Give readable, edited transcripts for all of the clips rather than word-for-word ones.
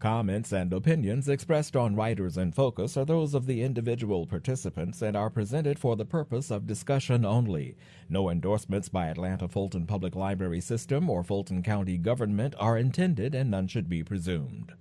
comments and opinions expressed on Writers in Focus are those of the individual participants and are presented for the purpose of discussion only. No endorsements by Atlanta Fulton Public Library System or Fulton County government are intended, and none should be presumed.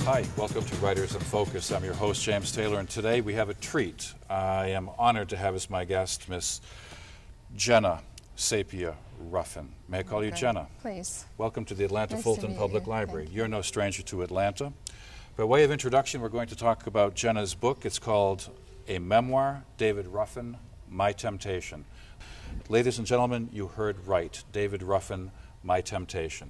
Hi, welcome to Writers in Focus. I'm your host, James Taylor, and today we have a treat. I am honored to have as my guest Miss Genna Sapia-Ruffin. May I call you Genna? Please. Welcome to the Atlanta Fulton Public Library. You're no stranger to Atlanta. By way of introduction, we're going to talk about Genna's book. It's called A Memoir, David Ruffin, My Temptation. Ladies and gentlemen, you heard right. David Ruffin, My Temptation.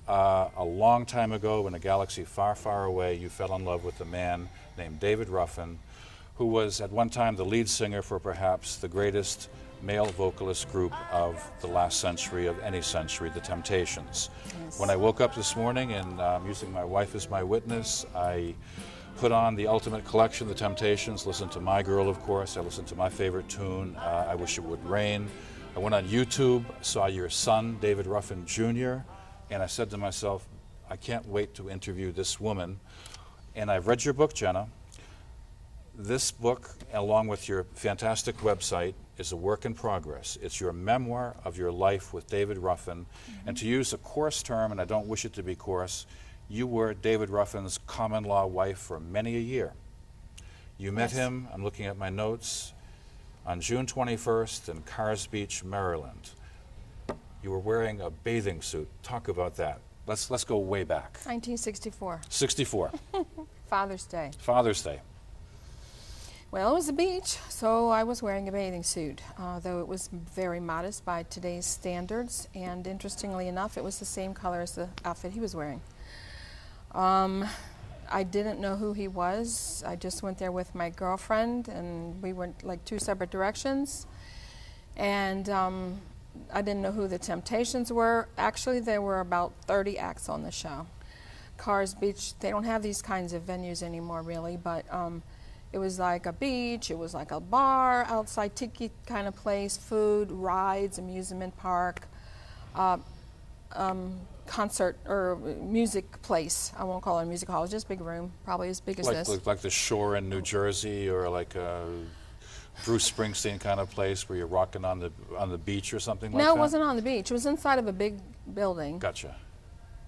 A long time ago, in a galaxy far, far away, you fell in love with a man named David Ruffin, who was at one time the lead singer for perhaps the greatest male vocalist group of the last century, of any century, the Temptations. Yes. When I woke up this morning, and using my wife as my witness, I put on the ultimate collection, the Temptations, listened to My Girl, of course, I listened to my favorite tune, I Wish It Would Rain. I went on YouTube, saw your son, David Ruffin Jr., and I said to myself, I can't wait to interview this woman. And I've read your book, Genna. This book, along with your fantastic website, is a work in progress. It's your memoir of your life with David Ruffin. And to use a coarse term, and I don't wish it to be coarse, you were David Ruffin's common-law wife for many a year. You met him, I'm looking at my notes, on June 21st in Carrs Beach, Maryland. You were wearing a bathing suit. Talk about that. Let's go way back. 1964. 64. Father's Day. Father's Day. Well, it was the beach, so I was wearing a bathing suit, though it was very modest by today's standards, and interestingly enough, it was the same color as the outfit he was wearing. I didn't know who he was. I just went there with my girlfriend, and we went like two separate directions, and I didn't know who the Temptations were. Actually, there were about 30 acts on the show. Carrs Beach, they don't have these kinds of venues anymore, really, but it was like a beach, it was like a bar, outside tiki kind of place, food, rides, amusement park, concert or music place. I won't call it a music hall, it's just a big room, probably as big as this. Like the Shore in New Jersey, or like a Bruce Springsteen kind of place where you're rocking on the beach or something like that? No, it wasn't on the beach. It was inside of a big building. Gotcha.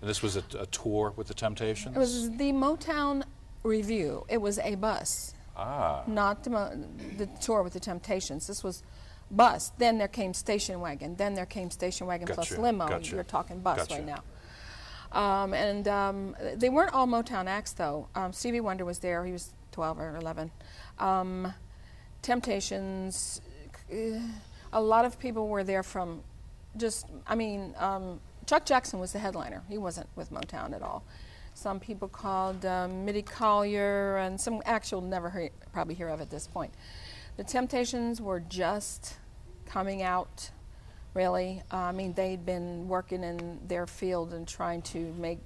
And this was a tour with the Temptations? It was the Motown Review. It was a bus. Ah. Not the tour with the Temptations. This was bus. Then there came station wagon. Then there came station wagon plus limo. Gotcha. You're talking bus right now. They weren't all Motown acts, though. Stevie Wonder was there. He was 12 or 11. Temptations, a lot of people were there from Chuck Jackson was the headliner. He wasn't with Motown at all. Some people called Mitty Collier, and some actual probably hear of at this point. The Temptations were just coming out, really. They'd been working in their field and trying to make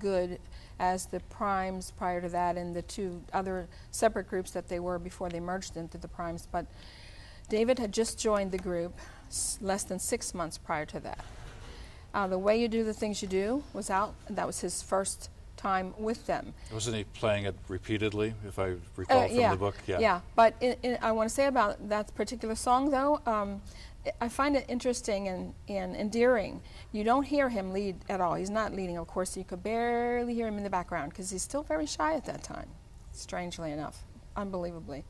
good as the Primes prior to that, and the two other separate groups that they were before they merged into the Primes. But David had just joined the group less than 6 months prior to that. The Way You Do the Things You Do was out, and that was his first time with them. Wasn't he playing it repeatedly, if I recall from the book? Yeah, but I want to say about that particular song, though, I find it interesting and endearing. You don't hear him lead at all. He's not leading, of course. You could barely hear him in the background because he's still very shy at that time, strangely enough, unbelievably.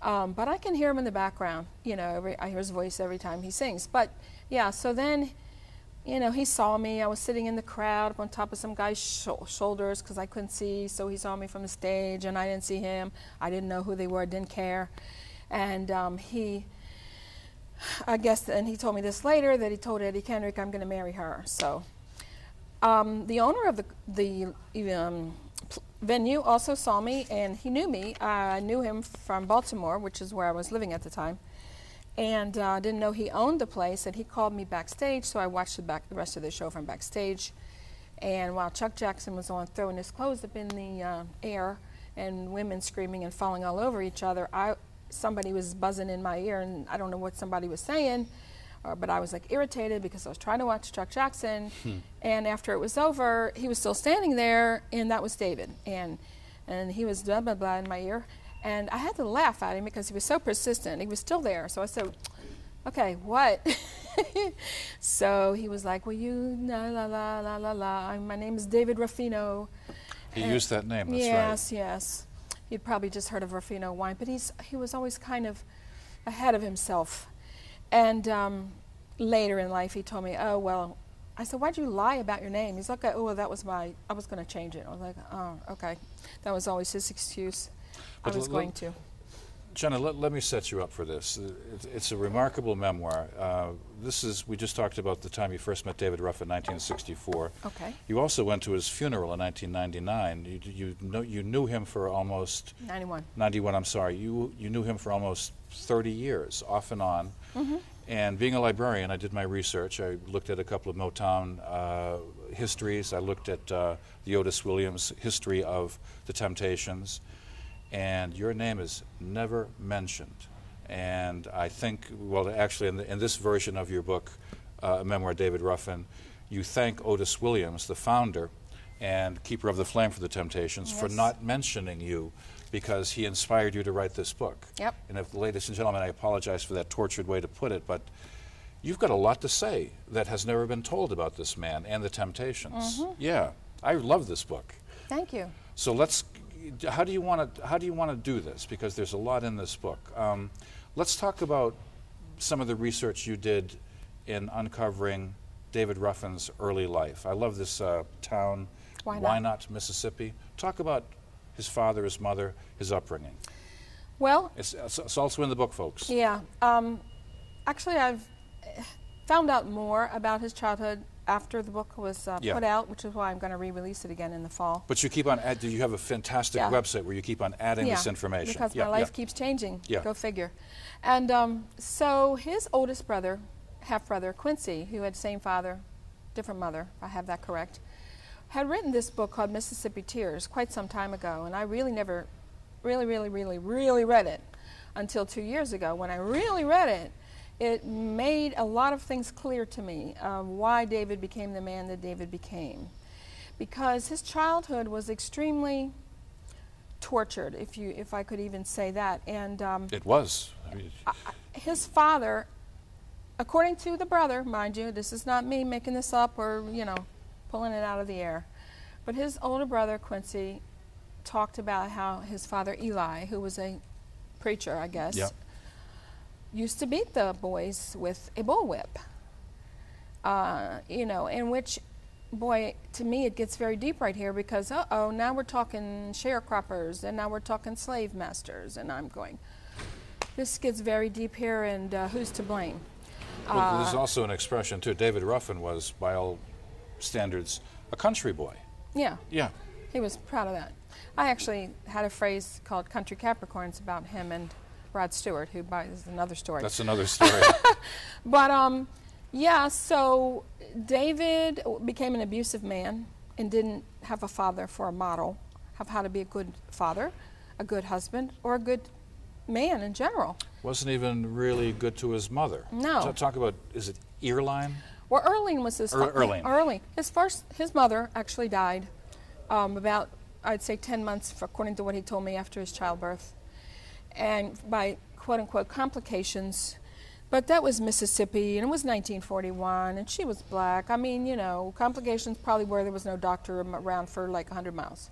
But I can hear him in the background. I hear his voice every time he sings. But, yeah, so then, he saw me. I was sitting in the crowd up on top of some guy's shoulders because I couldn't see, so he saw me from the stage, and I didn't see him. I didn't know who they were, didn't care. And I guess, and he told me this later, that he told Eddie Kendrick, I'm going to marry her. So the owner of the venue also saw me, and he knew me. I knew him from Baltimore, which is where I was living at the time, and didn't know he owned the place, and he called me backstage, so I watched the rest of the show from backstage. And while Chuck Jackson was on throwing his clothes up in the air and women screaming and falling all over each other, somebody was buzzing in my ear, and I don't know what somebody was saying, but I was like irritated because I was trying to watch Chuck Jackson. And after it was over, he was still standing there, and that was David. And he was blah, blah, blah in my ear. And I had to laugh at him because he was so persistent. He was still there. So I said, okay, what? So he was like, well, you, la, la, la, la, la, la. My name is David Ruffino. He used that name, that's right. Yes, yes. You'd probably just heard of Ruffino wine, but he was always kind of ahead of himself. And later in life, he told me, oh, well, I said, why'd you lie about your name? He's like, oh, well, that was I was going to change it. I was like, oh, okay. That was always his excuse. But I was going to. Genna, let me set you up for this. It's a remarkable memoir. We just talked about the time you first met David Ruff in 1964. Okay. You also went to his funeral in 1999. You knew him for almost 91. I'm sorry. You knew him for almost 30 years, off and on. Mm-hmm. And being a librarian, I did my research. I looked at a couple of Motown histories. I looked at the Otis Williams history of the Temptations. And your name is never mentioned. And I think, well, actually, in this version of your book, Memoir, David Ruffin, you thank Otis Williams, the founder and keeper of the flame for the Temptations, for not mentioning you because he inspired you to write this book. Yep. And if, ladies and gentlemen, I apologize for that tortured way to put it, but you've got a lot to say that has never been told about this man and the Temptations. Mm-hmm. Yeah, I love this book. Thank you. So how do you want to do this? Because there's a lot in this book. Let's talk about some of the research you did in uncovering David Ruffin's early life. I love this town, Wynot, Mississippi. Talk about his father, his mother, his upbringing. Well, it's also in the book, folks. Yeah. Actually, I've found out more about his childhood after the book was put out, which is why I'm going to re-release it again in the fall. But you keep on you have a fantastic website where you keep on adding this information. Because my life keeps changing. Yeah. Go figure. And so his oldest brother, half-brother, Quincy, who had same father, different mother, if I have that correct, had written this book called Mississippi Tears quite some time ago, and I really never really read it until 2 years ago. When I really read it, it made a lot of things clear to me why David became the man that David became. Because his childhood was extremely tortured, if I could even say that. And it was. His father, according to the brother, mind you, this is not me making this up or, pulling it out of the air, but his older brother, Quincy, talked about how his father, Eli, who was a preacher, I guess, used to beat the boys with a bullwhip. In which, boy, to me it gets very deep right here because, now we're talking sharecroppers and now we're talking slave masters, and I'm going, this gets very deep here, and who's to blame? Well, there's also an expression, too. David Ruffin was, by all standards, a country boy. Yeah. Yeah. He was proud of that. I actually had a phrase called Country Capricorns about him and Rod Stewart, who is another story. That's another story. But, so David became an abusive man and didn't have a father for a model of how to be a good father, a good husband, or a good man in general. Wasn't even really good to his mother. No. Talk about, is it Earline? Well, Earline was his Earline. His mother actually died about, I'd say, 10 months, according to what he told me, after his childbirth. And by quote-unquote complications. But that was Mississippi, and it was 1941, and she was black. I mean, complications probably where there was no doctor around for like 100 miles.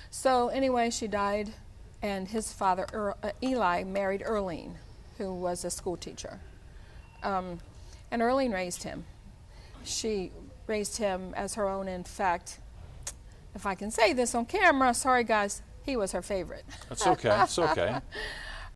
So anyway, she died, and his father, Eli, married Earline, who was a school teacher. And Earline raised him. She raised him as her own. In fact, if I can say this on camera, sorry guys, he was her favorite. That's okay. It's okay.